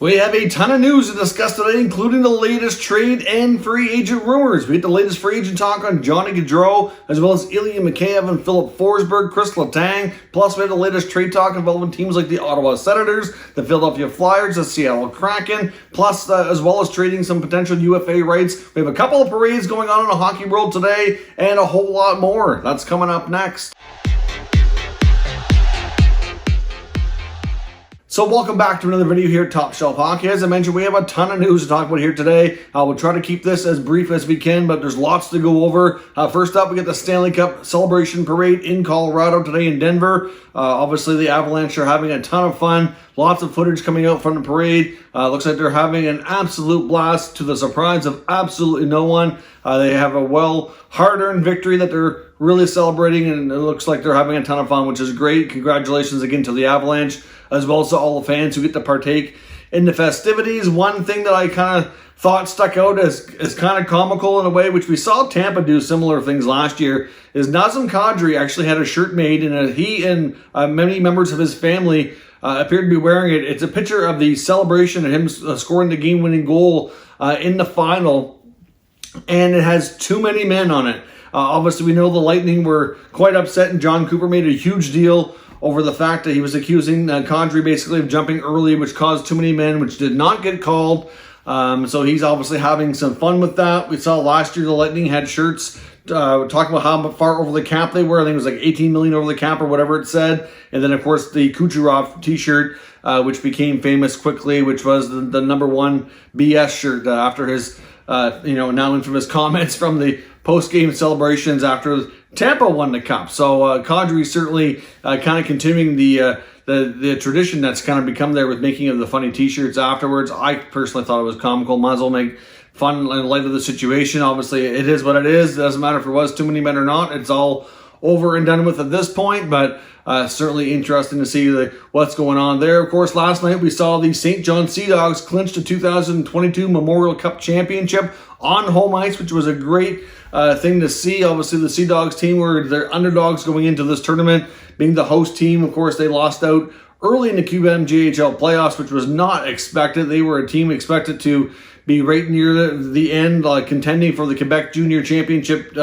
We have a ton of news to discuss today, including the latest trade and free agent rumors. We get the latest free agent talk on Johnny Gaudreau, as well as Ilya Mikeyev and Philip Forsberg, Chris Letang. Plus, we have the latest trade talk involving teams like the Ottawa Senators, the Philadelphia Flyers, the Seattle Kraken, plus as well as trading some potential UFA rights. We have a couple of parades going on in the hockey world today, and a whole lot more. That's coming up next. So welcome back to another video here at Top Shelf Hockey. As I mentioned, we have a ton of news to talk about here today. We'll try to keep this as brief as we can, but there's lots to go over. First up, we get the Stanley Cup Celebration Parade in Colorado today in Denver. Obviously, the Avalanche are having a ton of fun. Lots of footage coming out from the parade. Looks like they're having an absolute blast to the surprise of absolutely no one. They have a hard-earned victory that they're really celebrating, and it looks like they're having a ton of fun, which is great. Congratulations again to the Avalanche, as well as to all the fans who get to partake in the festivities. One thing that I kind of thought stuck out as kind of comical in a way, which we saw Tampa do similar things last year, is Nazem Kadri actually had a shirt made, and he and many members of his family appeared to be wearing it. It's a picture of the celebration of him scoring the game-winning goal in the final, and it has too many men on it. Obviously, we know the Lightning were quite upset, and John Cooper made a huge deal over the fact that he was accusing Kadri basically of jumping early, which caused too many men, which did not get called. So he's obviously having some fun with that. We saw last year the Lightning had shirts talking about how far over the cap they were. I think it was like 18 million over the cap or whatever it said. And then, of course, the Kucherov t-shirt, which became famous quickly, which was the number one BS shirt after his now infamous comments from the post-game celebrations after Tampa won the cup. So Kadri certainly kind of continuing the tradition that's kind of become there with making of the funny t-shirts afterwards. I personally thought it was comical. Might as well make fun in light of the situation. Obviously, it is what it is. It doesn't matter if there was too many men or not. It's all over and done with at this point, but certainly interesting to see what's going on there. Of course, last night we saw the St. John Sea Dogs clinch the 2022 Memorial Cup Championship on home ice, which was a great thing to see. Obviously, the Sea Dogs team were their underdogs going into this tournament, being the host team. Of course, they lost out early in the QMJHL playoffs, which was not expected. They were a team expected to be right near the end, contending for the Quebec Junior Championship,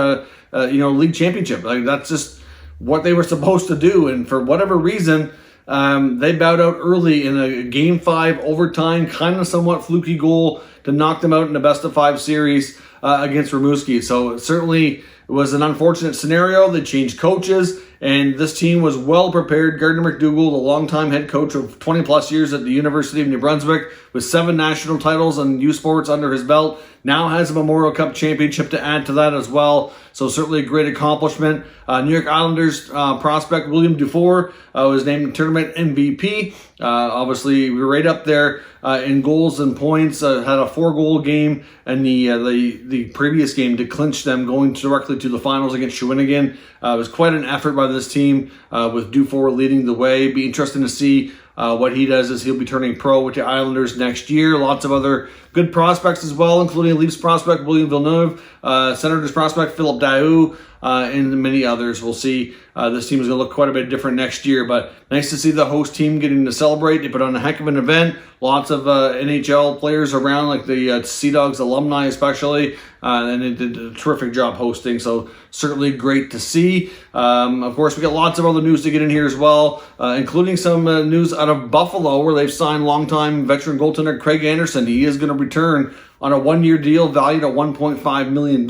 league championship. That's just what they were supposed to do. And for whatever reason, they bowed out early in a Game 5 overtime, kind of somewhat fluky goal to knock them out in the best-of-5 series against Rimouski. So it certainly was an unfortunate scenario. They changed coaches, and this team was well prepared. Gardner McDougall, the longtime head coach of 20-plus years at the University of New Brunswick, with 7 national titles in U Sports under his belt, now has a Memorial Cup championship to add to that as well. So certainly a great accomplishment. New York Islanders prospect William Dufour was named tournament MVP. Obviously, we were right up there in goals and points. Had a 4-goal game in the previous game to clinch them going directly to the finals against Shawinigan. It was quite an effort by this team with Dufour leading the way. Be interesting to see what he does as he'll be turning pro with the Islanders next year. Lots of other good prospects as well, including Leafs prospect William Villeneuve, Senators prospect Philip Daou, and many others. We'll see. This team is going to look quite a bit different next year, but nice to see the host team getting to celebrate. They put on a heck of an event. Lots of NHL players around, like the Sea Dogs alumni especially, and they did a terrific job hosting, so certainly great to see. Of course, we got lots of other news to get in here as well, including some news out of Buffalo, where they've signed longtime veteran goaltender Craig Anderson. He is going to return on a 1-year deal valued at $1.5 million.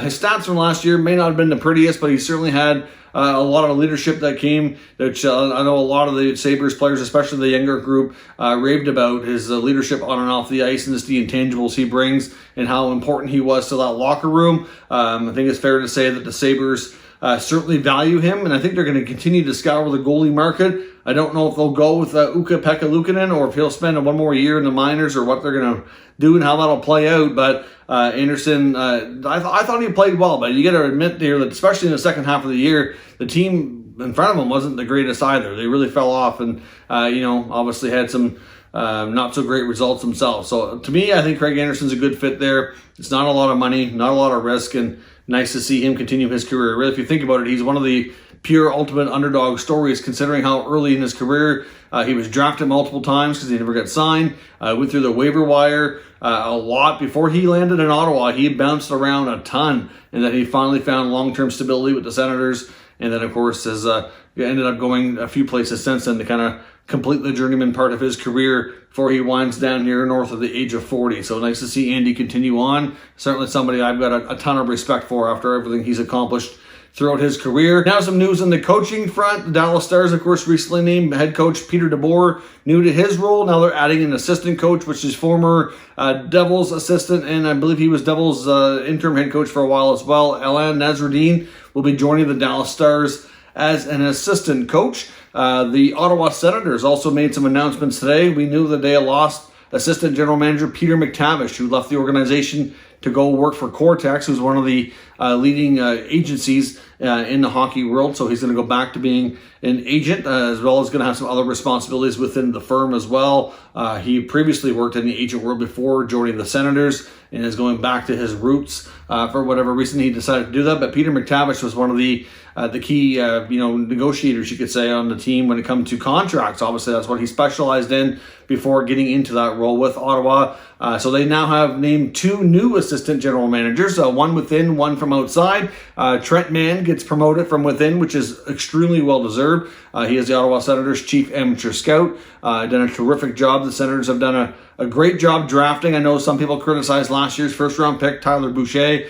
His stats from last year may not have been the prettiest, but he certainly had a lot of leadership that came, which I know a lot of the Sabres players, especially the younger group, raved about his leadership on and off the ice and just the intangibles he brings and how important he was to that locker room. I think it's fair to say that the Sabres certainly value him, and I think they're going to continue to scour the goalie market. I don't know if they'll go with Ukko-Pekka Luukkonen or if he'll spend one more year in the minors or what they're going to do and how that'll play out. But Anderson, I thought he played well, but you got to admit here that especially in the second half of the year, the team in front of him wasn't the greatest either. They really fell off and, obviously had some not so great results themselves. So to me, I think Craig Anderson's a good fit there. It's not a lot of money, not a lot of risk, and nice to see him continue his career. Really, if you think about it, he's one of the pure ultimate underdog stories, considering how early in his career he was drafted multiple times because he never got signed. Went through the waiver wire a lot. Before he landed in Ottawa, he bounced around a ton, and then he finally found long-term stability with the Senators, and then, of course, has ended up going a few places since then to kind of complete the journeyman part of his career before he winds down here north of the age of 40. So nice to see Andy continue on. Certainly somebody I've got a ton of respect for after everything he's accomplished throughout his career. Now some news on the coaching front. The Dallas Stars, of course, recently named head coach Peter DeBoer new to his role. Now they're adding an assistant coach, which is former Devils assistant, and I believe he was Devils interim head coach for a while as well. Allred Nasruddin will be joining the Dallas Stars as an assistant coach. The Ottawa Senators also made some announcements today. We knew that they had lost assistant general manager Peter McTavish, who left the organization to go work for Cortex, who's one of the leading agencies in the hockey world. So he's going to go back to being an agent, as well as going to have some other responsibilities within the firm as well. He previously worked in the agent world before joining the Senators, and is going back to his roots. For whatever reason, he decided to do that. But Peter McTavish was one of the key negotiators, you could say, on the team when it comes to contracts. Obviously, that's what he specialized in before getting into that role with Ottawa. So they now have named two new assistant general managers, one within, one from outside. Trent Mann gets promoted from within, which is extremely well-deserved. He is the Ottawa Senators' chief amateur scout. Done a terrific job. The Senators have done a great job drafting. I know some people criticized last year's first-round pick, Tyler Boucher,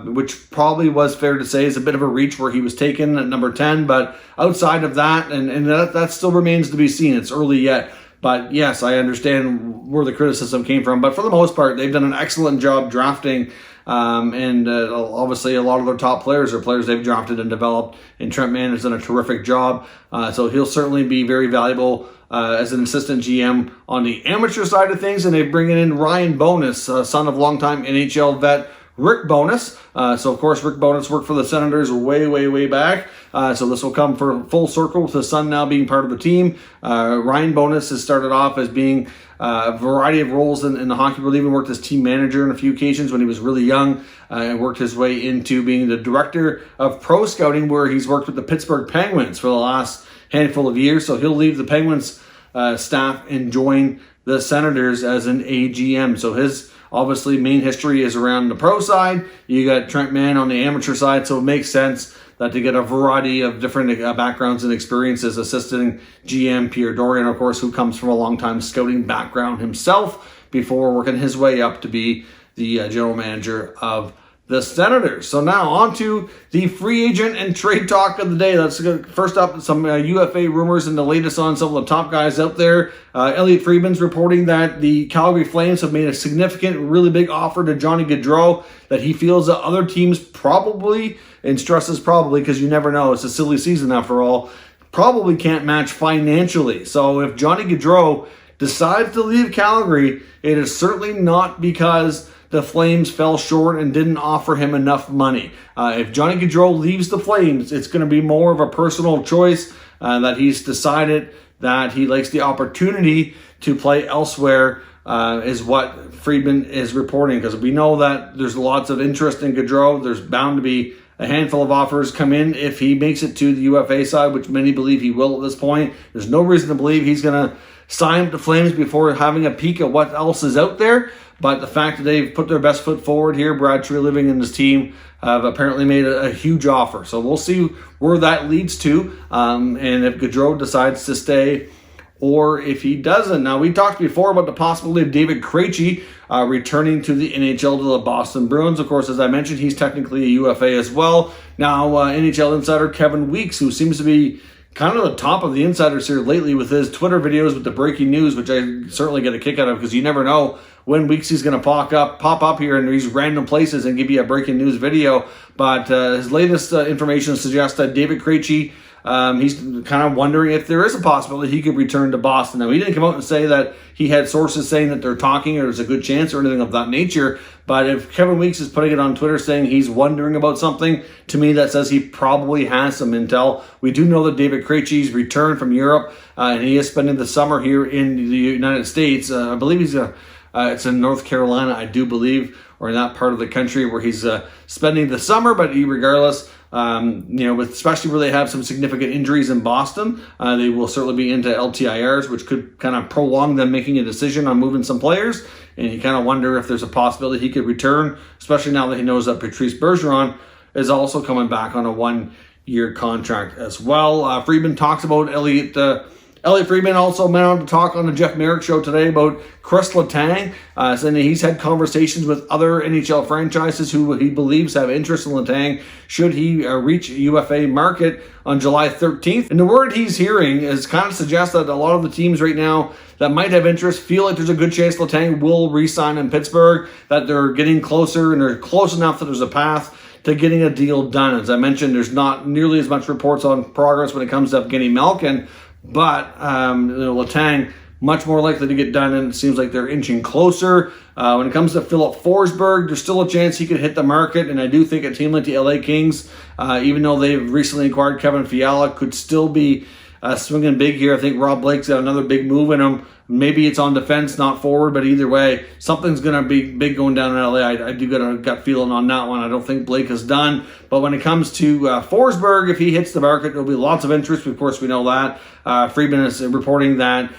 which probably was fair to say is a bit of a reach where he was taken at number 10. But outside of that, and that still remains to be seen. It's early yet. But yes, I understand where the criticism came from. But for the most part, they've done an excellent job drafting. And obviously a lot of their top players are players they've drafted and developed. And Trent Mann has done a terrific job. So he'll certainly be very valuable as an assistant GM on the amateur side of things. And they bring in Ryan Bowness, son of longtime NHL vet Rick Bowness. So, of course, Rick Bowness worked for the Senators way back. So this will come for full circle with his son now being part of the team. Ryan Bowness has started off as being a variety of roles in the hockey world. Even worked as team manager on a few occasions when he was really young, and worked his way into being the director of pro scouting, where he's worked with the Pittsburgh Penguins for the last handful of years. So he'll leave the Penguins staff and join the Senators as an AGM. So his obviously main history is around the pro side. You got Trent Mann on the amateur side, so it makes sense that to get a variety of different backgrounds and experiences assisting GM Pierre Dorion, of course, who comes from a long-time scouting background himself before working his way up to be the general manager of the Senators. So now on to the free agent and trade talk of the day. Let's go first up some UFA rumors and the latest on some of the top guys out there. Elliot Friedman's reporting that the Calgary Flames have made a significant, really big offer to Johnny Gaudreau that he feels that other teams probably, and stresses probably because you never know, it's a silly season after all, probably can't match financially. So if Johnny Gaudreau decides to leave Calgary, it is certainly not because the Flames fell short and didn't offer him enough money. If Johnny Gaudreau leaves the Flames, it's going to be more of a personal choice that he's decided that he likes the opportunity to play elsewhere, is what Friedman is reporting. Because we know that there's lots of interest in Gaudreau. There's bound to be a handful of offers come in if he makes it to the UFA side, which many believe he will at this point. There's no reason to believe he's going to sign with the Flames before having a peek at what else is out there. But the fact that they've put their best foot forward here, Brad Treliving and his team have apparently made a huge offer. So we'll see where that leads to, and if Gaudreau decides to stay or if he doesn't. Now, we talked before about the possibility of David Krejci returning to the NHL to the Boston Bruins. Of course, as I mentioned, he's technically a UFA as well. Now, NHL insider Kevin Weeks, who seems to be kind of the top of the insiders here lately with his Twitter videos with the breaking news, which I certainly get a kick out of because you never know when Weeks he's going to pop up here in these random places and give you a breaking news video. But his latest information suggests that David Krejci, he's kind of wondering if there is a possibility he could return to Boston. Now, he didn't come out and say that he had sources saying that they're talking or there's a good chance or anything of that nature. But if Kevin Weeks is putting it on Twitter saying he's wondering about something, to me that says he probably has some intel. We do know that David Krejci's returned from Europe, and he is spending the summer here in the United States. I believe it's in North Carolina, I do believe, or in that part of the country where he's spending the summer. But regardless, Especially where they have some significant injuries in Boston, they will certainly be into LTIRs, which could kind of prolong them making a decision on moving some players. And you kind of wonder if there's a possibility he could return, especially now that he knows that Patrice Bergeron is also coming back on a 1-year contract as well. Friedman talks about Elliot Friedman also went on to talk on the Jeff Merrick show today about Chris Letang, saying that he's had conversations with other NHL franchises who he believes have interest in Letang should he reach UFA market on July 13th. And the word he's hearing is kind of suggests that a lot of the teams right now that might have interest feel like there's a good chance Letang will re-sign in Pittsburgh, that they're getting closer and they're close enough that there's a path to getting a deal done. As I mentioned, there's not nearly as much reports on progress when it comes to Evgeny Malkin, but Letang much more likely to get done, and it seems like they're inching closer. When it comes to Philip Forsberg, there's still a chance he could hit the market, and I do think a team like the LA Kings, even though they've recently acquired Kevin Fiala, could still be swinging big here. I think Rob Blake's got another big move in him. Maybe it's on defense, not forward, but either way, something's going to be big going down in LA. I do get a gut feeling on that one. I don't think Blake is done. But when it comes to Forsberg, if he hits the market, there'll be lots of interest. Of course, we know that. Friedman is reporting that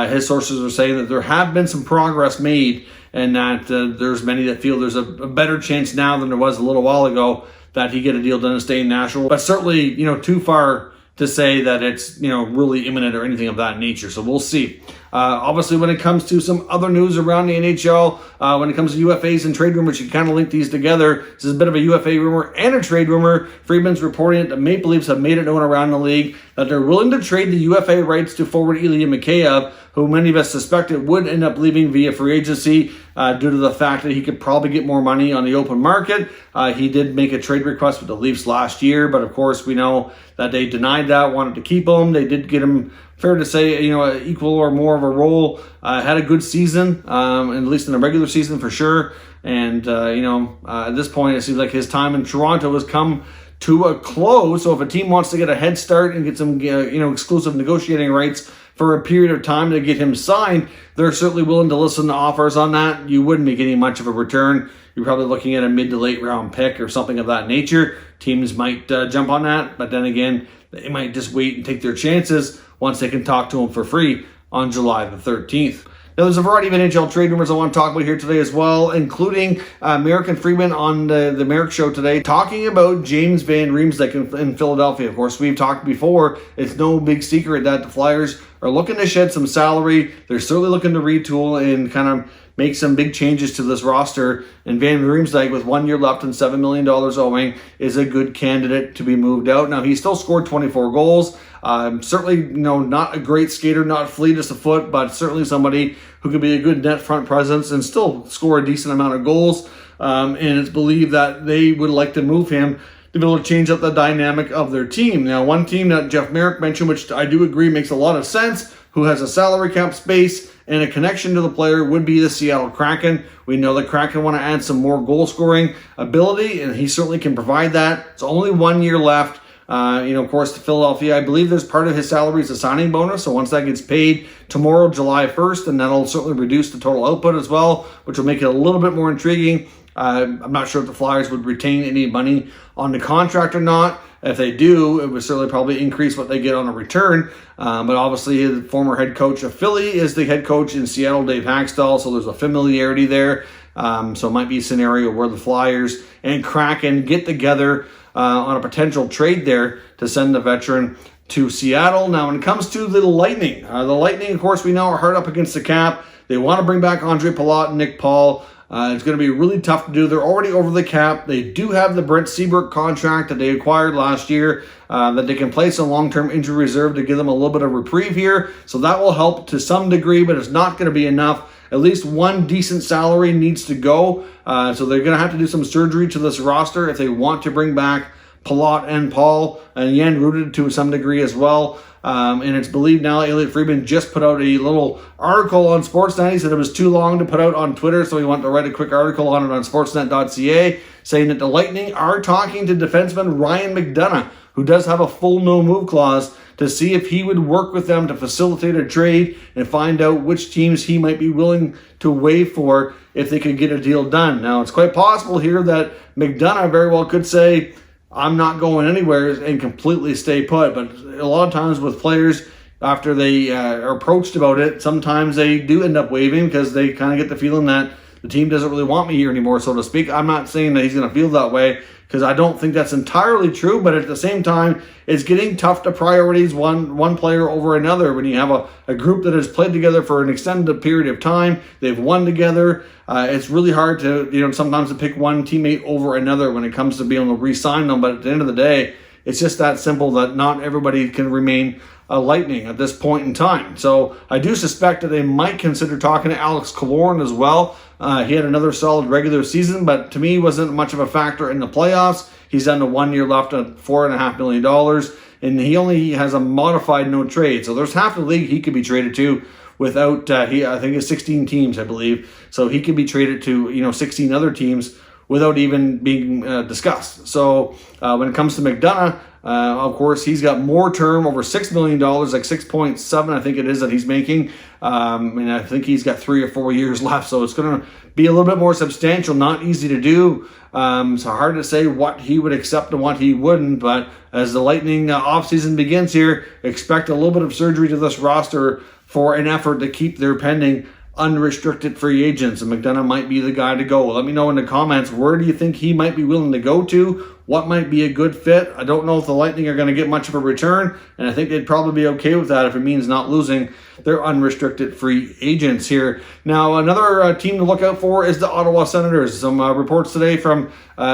his sources are saying that there have been some progress made, and that there's many that feel there's a better chance now than there was a little while ago that he get a deal done and stay in Nashville. But certainly, too far to say that it's really imminent or anything of that nature. So we'll see. Obviously, when it comes to some other news around the NHL, when it comes to UFAs and trade rumors, you can kind of link these together. This is a bit of a UFA rumor and a trade rumor. Friedman's reporting that the Maple Leafs have made it known around the league that they're willing to trade the UFA rights to forward Ilya Mikeyev, who many of us suspected would end up leaving via free agency due to the fact that he could probably get more money on the open market. He did make a trade request with the Leafs last year, but of course we know that they denied that, wanted to keep him. They did get him, fair to say, equal or more of a role. Had a good season, at least in the regular season for sure. And, at this point, it seems like his time in Toronto has come to a close. So if a team wants to get a head start and get some, exclusive negotiating rights for a period of time to get him signed, they're certainly willing to listen to offers on that. You wouldn't be getting much of a return. You're probably looking at a mid to late round pick or something of that nature. Teams might jump on that, but then again, they might just wait and take their chances once they can talk to him for free on July the 13th. Now, there's a variety of NHL trade rumors I want to talk about here today as well, including Merrick and Friedman on the Merrick show today, talking about James Van Riemsdyk in Philadelphia. Of course, we've talked before. It's no big secret that the Flyers are looking to shed some salary. They're certainly looking to retool and kind of make some big changes to this roster. And Van Riemsdyk, with 1 year left and $7 million owing, is a good candidate to be moved out. Now, he still scored 24 goals. Certainly, not a great skater, not fleetest of foot, but certainly somebody who could be a good net front presence and still score a decent amount of goals. And it's believed that they would like to move him to be able to change up the dynamic of their team. Now, one team that Jeff Merrick mentioned, which I do agree makes a lot of sense, who has a salary cap space and a connection to the player, would be the Seattle Kraken. We know the Kraken want to add some more goal-scoring ability, and he certainly can provide that. It's only 1 year left. Of course, to Philadelphia, I believe there's part of his salary is a signing bonus. So once that gets paid tomorrow, July 1st, and that'll certainly reduce the total output as well, which will make it a little bit more intriguing. I'm not sure if the Flyers would retain any money on the contract or not. If they do, it would certainly probably increase what they get on a return. But obviously, the former head coach of Philly is the head coach in Seattle, Dave Haxtell, so there's a familiarity there. So it might be a scenario where the Flyers and Kraken get together on a potential trade there to send the veteran to Seattle. Now, when it comes to the Lightning, of course, we know are hard up against the cap. They want to bring back Andre Palat and Nick Paul. It's going to be really tough to do. They're already over the cap. They do have the Brent Seabrook contract that they acquired last year that they can place in long-term injury reserve to give them a little bit of reprieve here. So that will help to some degree, but it's not going to be enough. At least one decent salary needs to go. So they're going to have to do some surgery to this roster if they want to bring back Palat and Paul, and Yen rooted to some degree as well. And it's believed now Elliot Friedman just put out a little article on Sportsnet. He said it was too long to put out on Twitter, so he wanted to write a quick article on it on sportsnet.ca, saying that the Lightning are talking to defenseman Ryan McDonagh, who does have a full no-move clause, to see if he would work with them to facilitate a trade and find out which teams he might be willing to waive for if they could get a deal done. Now, it's quite possible here that McDonagh very well could say, I'm not going anywhere and completely stay put. But a lot of times with players, after they are approached about it, sometimes they do end up waiving because they kind of get the feeling that the team doesn't really want me here anymore, so to speak. I'm not saying that he's going to feel that way because I don't think that's entirely true, but at the same time, it's getting tough to prioritize one player over another when you have a group that has played together for an extended period of time. They've won together. It's really hard to, sometimes to pick one teammate over another when it comes to being able to re-sign them, but at the end of the day, it's just that simple that not everybody can remain Lightning at this point in time. So I do suspect that they might consider talking to Alex Killorn as well. He had another solid regular season, but to me wasn't much of a factor in the playoffs. He's down to 1 year left at $4.5 million, and he only has a modified no trade. So there's half the league he could be traded to without, I think it's 16 teams, I believe. So he could be traded to, 16 other teams without even being discussed. So when it comes to McDonagh, of course, he's got more term, over $6 million, like 6.7, I think it is that he's making. And I think he's got 3 or 4 years left. So it's going to be a little bit more substantial, not easy to do. So hard to say what he would accept and what he wouldn't. But as the Lightning offseason begins here, expect a little bit of surgery to this roster for an effort to keep their pending unrestricted free agents, and McDonagh might be the guy to go. Let me know in the comments, where do you think he might be willing to go to? What might be a good fit? I don't know if the Lightning are going to get much of a return, and I think they'd probably be okay with that if it means not losing their unrestricted free agents here. Now, another team to look out for is the Ottawa Senators. Some reports today from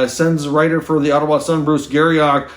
Sens writer for the Ottawa Sun, Bruce Garriock,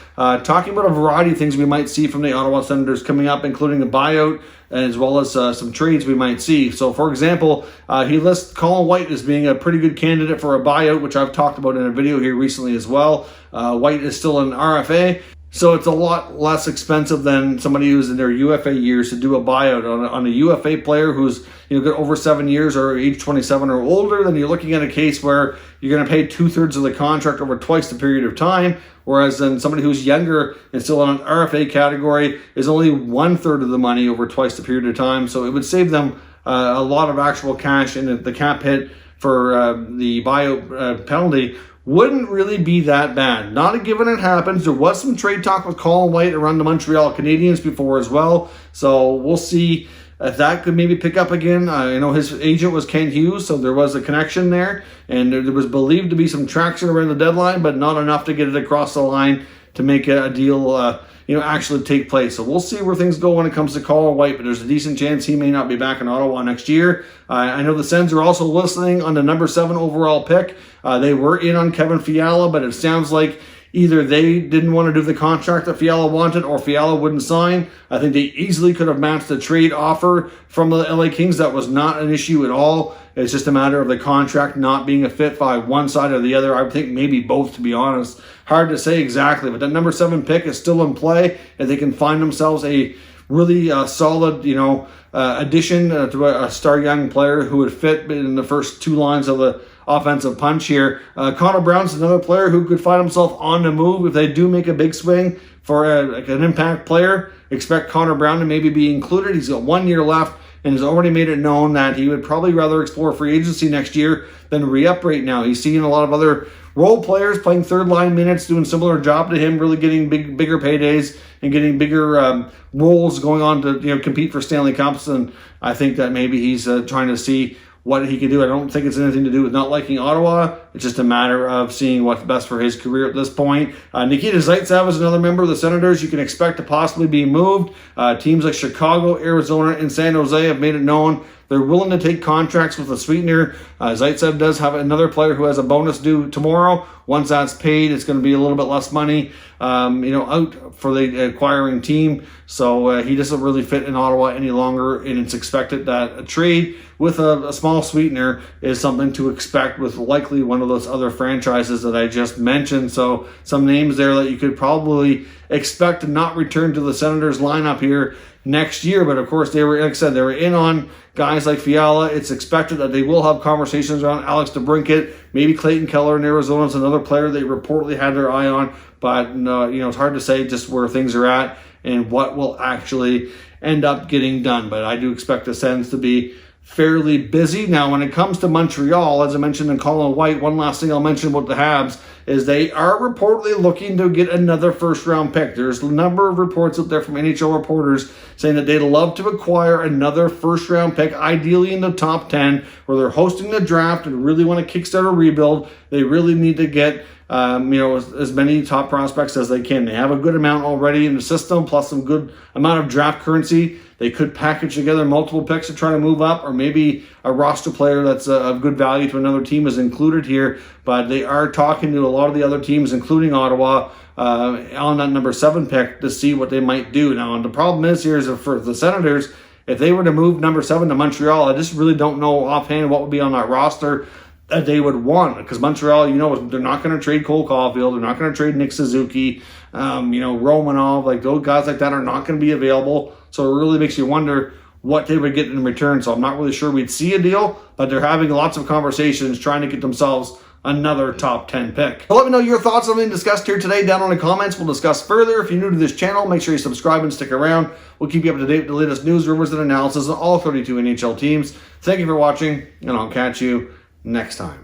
talking about a variety of things we might see from the Ottawa Senators coming up, including a buyout, as well as some trades we might see. So, for example, he lists Colin White as being a pretty good candidate for a buyout, which I've talked about in a video here recently as well. White is still an RFA, so it's a lot less expensive than somebody who's in their UFA years to do a buyout on a UFA player who's got over 7 years or age 27 or older. Then you're looking at a case where you're going to pay 2/3 of the contract over twice the period of time, whereas then somebody who's younger and still on an RFA category is only 1/3 of the money over twice the period of time. So it would save them a lot of actual cash, and the cap hit for the buyout penalty wouldn't really be that bad. Not a given it happens. There was some trade talk with Colin White around the Montreal Canadiens before as well. So we'll see if that could maybe pick up again. I know his agent was Ken Hughes, so there was a connection there. And there was believed to be some traction around the deadline, but not enough to get it across the line to make a deal actually take place. So we'll see where things go when it comes to Colin White, but there's a decent chance he may not be back in Ottawa next year. I know the Sens are also listening on the number 7 overall pick. They were in on Kevin Fiala, but it sounds like either they didn't want to do the contract that Fiala wanted or Fiala wouldn't sign. I think they easily could have matched the trade offer from the LA Kings. That was not an issue at all. It's just a matter of the contract not being a fit by one side or the other. I would think maybe both, to be honest. Hard to say exactly, but that number 7 pick is still in play, and they can find themselves a really solid, addition to a star young player who would fit in the first 2 lines of the offensive punch here. Connor Brown's another player who could find himself on the move if they do make a big swing for an impact player. Expect Connor Brown to maybe be included. He's got 1 year left and has already made it known that he would probably rather explore free agency next year than re-up right now. He's seeing a lot of other role players playing third line minutes, doing similar job to him, really getting bigger paydays and getting bigger roles going on to compete for Stanley Cups. And I think that maybe he's trying to see what he can do. I don't think it's anything to do with not liking Ottawa. It's just a matter of seeing what's best for his career at this point. Nikita Zaitsev is another member of the Senators you can expect to possibly be moved. Teams like Chicago, Arizona, and San Jose have made it known they're willing to take contracts with a sweetener. Zaitsev does have another player who has a bonus due tomorrow. Once that's paid, it's going to be a little bit less money, out for the acquiring team. So he doesn't really fit in Ottawa any longer, and it's expected that a trade with a small sweetener is something to expect with likely one of those other franchises that I just mentioned. So some names there that you could probably expect to not return to the Senators lineup here next year. But of course, they were, like I said, they were in on guys like Fiala. It's expected that they will have conversations around Alex DeBrincat. Maybe Clayton Keller in Arizona is another player they reportedly had their eye on. But it's hard to say just where things are at and what will actually end up getting done. But I do expect the Sens to be fairly busy. Now, when it comes to Montreal, as I mentioned in Colin White, one last thing I'll mention about the Habs is they are reportedly looking to get another first-round pick. There's a number of reports out there from NHL reporters saying that they'd love to acquire another first-round pick, ideally in the top 10, where they're hosting the draft and really want to kickstart a rebuild. They really need to get as many top prospects as they can. They have a good amount already in the system, plus some good amount of draft currency. They could package together multiple picks to try to move up, or maybe a roster player that's of good value to another team is included here. But they are talking to a lot of the other teams, including Ottawa, on that number 7 pick to see what they might do. Now, and the problem is here is for the Senators, if they were to move number 7 to Montreal, I just really don't know offhand what would be on that roster that they would want, because Montreal, they're not going to trade Cole Caulfield, they're not going to trade Nick Suzuki, Romanov, like those guys like that are not going to be available. So it really makes you wonder what they would get in return. So I'm not really sure we'd see a deal, but they're having lots of conversations trying to get themselves another top 10 pick. So let me know your thoughts on anything discussed here today down in the comments. We'll discuss further. If you're new to this channel, make sure you subscribe and stick around. We'll keep you up to date with the latest news, rumors, and analysis on all 32 NHL teams. Thank you for watching, and I'll catch you next time.